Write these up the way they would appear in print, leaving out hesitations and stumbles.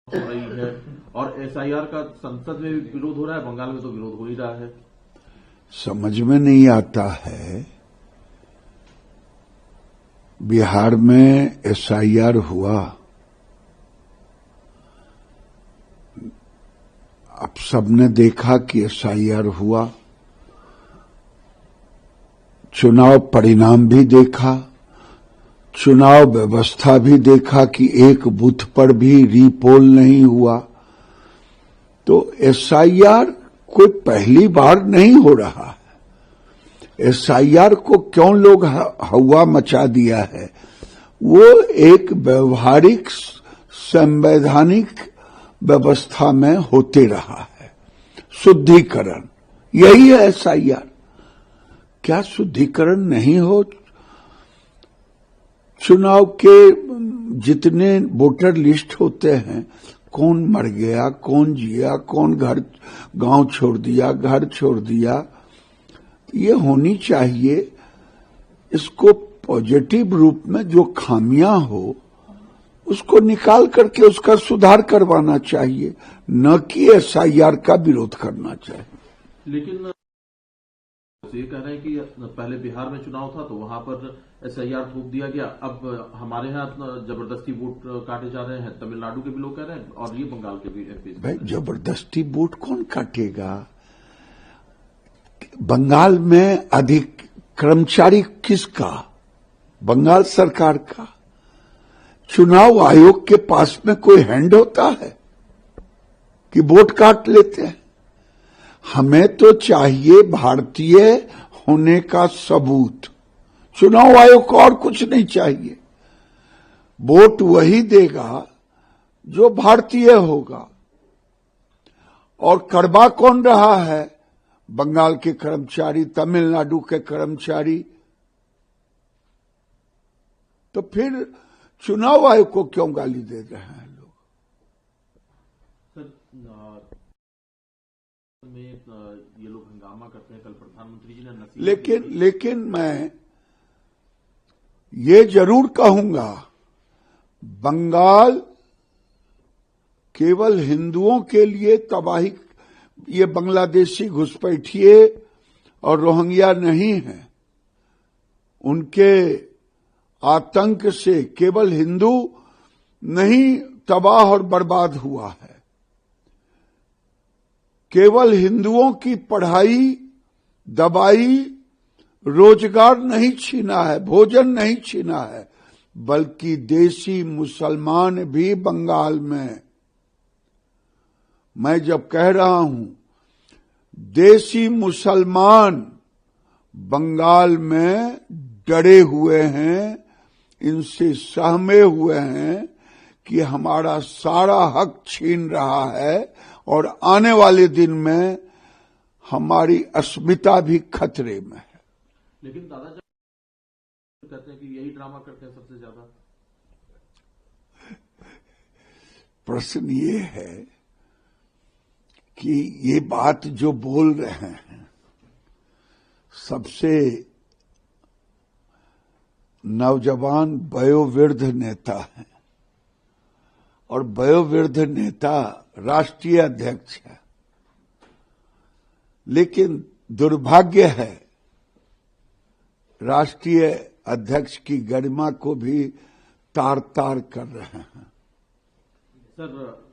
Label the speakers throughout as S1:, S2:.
S1: हो रही है और एसआईआर का संसद में भी विरोध हो रहा है, बंगाल में तो विरोध हो ही रहा है।
S2: समझ में नहीं आता है। बिहार में एसआईआर हुआ, अब सबने देखा कि एसआईआर हुआ, चुनाव परिणाम भी देखा, चुनाव व्यवस्था भी देखा कि एक बूथ पर भी रीपोल नहीं हुआ। तो एसआईआर कोई पहली बार नहीं हो रहा है। एसआईआर को क्यों लोग हवा मचा दिया है? वो एक व्यवहारिक संवैधानिक व्यवस्था में होते रहा है। शुद्धिकरण, यही है एसआईआर। क्या शुद्धिकरण नहीं हो? चुनाव के जितने वोटर लिस्ट होते हैं, कौन मर गया, कौन जिया, कौन गांव छोड़ दिया, घर छोड़ दिया, ये होनी चाहिए। इसको पॉजिटिव रूप में जो खामियां हो उसको निकाल करके उसका सुधार करवाना चाहिए, न कि एसआईआर का विरोध करना चाहिए।
S1: लेकिन ये कह रहे हैं कि पहले बिहार में चुनाव था तो वहां पर एसआईआर थोप दिया गया, अब हमारे यहाँ जबरदस्ती वोट काटे जा रहे हैं। तमिलनाडु के भी लोग कह रहे हैं और ये बंगाल के भी एमपी।
S2: भाई, जबरदस्ती वोट कौन काटेगा? बंगाल में अधिक कर्मचारी किसका? बंगाल सरकार का। चुनाव आयोग के पास में कोई हैंड होता है कि वोट काट लेते हैं? हमें तो चाहिए भारतीय होने का सबूत। चुनाव आयोग को और कुछ नहीं चाहिए। वोट वही देगा जो भारतीय होगा। और करवा कौन रहा है? बंगाल के कर्मचारी, तमिलनाडु के कर्मचारी। तो फिर चुनाव आयोग को क्यों गाली दे रहे हैं लोग?
S1: में ये लोग हंगामा करते हैं। कल प्रधानमंत्री जी ने
S2: लेकिन मैं ये जरूर कहूंगा, बंगाल केवल हिंदुओं के लिए तबाही, ये बांग्लादेशी घुसपैठिए और रोहिंग्या नहीं है। उनके आतंक से केवल हिंदू नहीं तबाह और बर्बाद हुआ है। केवल हिंदुओं की पढ़ाई, दवाई, रोजगार नहीं छीना है, भोजन नहीं छीना है, बल्कि देशी मुसलमान भी बंगाल में। मैं जब कह रहा हूं देशी मुसलमान बंगाल में डरे हुए हैं, इनसे सहमे हुए हैं कि हमारा सारा हक छीन रहा है और आने वाले दिन में हमारी अस्मिता भी खतरे में है।
S1: लेकिन दादा जब कहते हैं कि यही ड्रामा करते हैं सबसे ज्यादा।
S2: प्रश्न ये है कि ये बात जो बोल रहे हैं सबसे नौजवान वयोवृद्ध नेता हैं, और वयोवृद्ध नेता राष्ट्रीय अध्यक्ष है। लेकिन दुर्भाग्य है, राष्ट्रीय अध्यक्ष की गरिमा को भी तार तार कर रहे हैं।
S1: सर,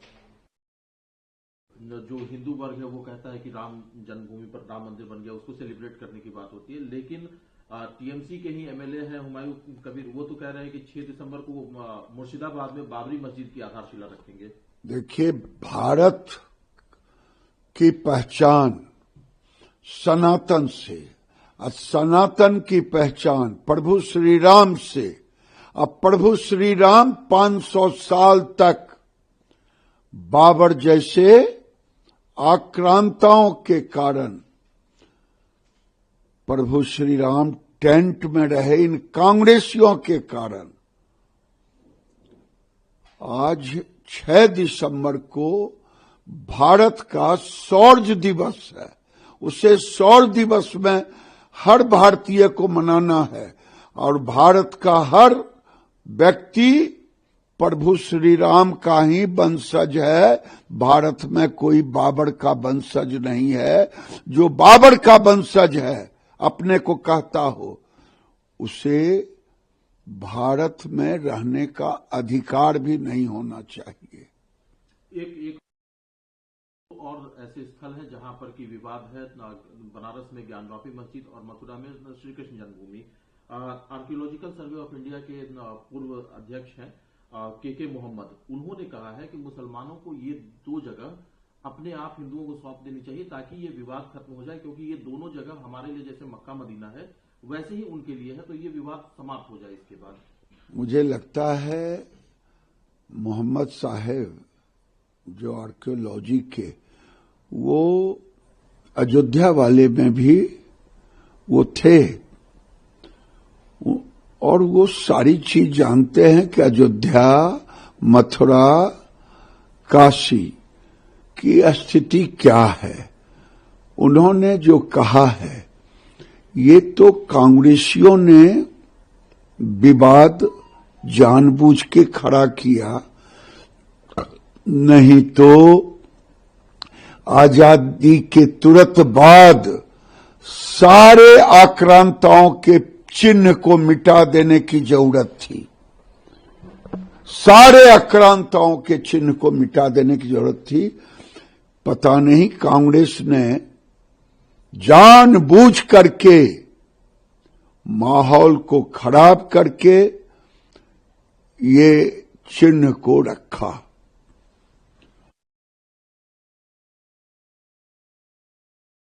S1: जो हिंदू वर्ग है वो कहता है कि राम जन्मभूमि पर राम मंदिर बन गया, उसको सेलिब्रेट करने की बात होती है। लेकिन टीएमसी के ही एमएलए हैं हुमायूं कबीर, वो तो कह रहे हैं कि 6 दिसंबर को मुर्शिदाबाद में बाबरी मस्जिद की आधारशिला रखेंगे।
S2: देखिए, भारत की पहचान सनातन से, और सनातन की पहचान प्रभु श्री राम से। अब प्रभु श्री राम 500 साल तक बाबर जैसे आक्रांताओं के कारण, प्रभु श्री राम टेंट में रहे इन कांग्रेसियों के कारण। आज 6 दिसंबर को भारत का शौर्य दिवस है। उसे शौर्य दिवस में हर भारतीय को मनाना है और भारत का हर व्यक्ति प्रभु श्री राम का ही वंशज है। भारत में कोई बाबर का वंशज नहीं है। जो बाबर का वंशज है अपने को कहता हो, उसे भारत में रहने का अधिकार भी नहीं होना चाहिए।
S1: एक और ऐसे स्थल है जहां पर की विवाद है, बनारस में ज्ञानवापी मस्जिद और मथुरा में श्री कृष्ण जन्मभूमि। आर्कियोलॉजिकल सर्वे ऑफ इंडिया के पूर्व अध्यक्ष हैं के मोहम्मद, उन्होंने कहा है कि मुसलमानों को ये दो जगह अपने आप हिंदुओं को सौंप देनी चाहिए ताकि ये विवाद खत्म हो जाए, क्योंकि ये दोनों जगह हमारे लिए जैसे मक्का मदीना है वैसे ही उनके लिए है, तो ये विवाद समाप्त हो जाए इसके बाद।
S2: मुझे लगता है मोहम्मद साहेब जो आर्कियोलॉजी के, वो अयोध्या वाले में भी वो थे और वो सारी चीज जानते हैं कि अयोध्या, मथुरा, काशी की स्थिति क्या है। उन्होंने जो कहा है ये तो कांग्रेसियों ने विवाद जानबूझ के खड़ा किया, नहीं तो आजादी के तुरंत बाद सारे आक्रांताओं के चिन्ह को मिटा देने की जरूरत थी। सारे आक्रांताओं के चिन्ह को मिटा देने की जरूरत थी। पता नहीं कांग्रेस ने जानबूझ करके माहौल को खराब करके ये चिन्ह को रखा।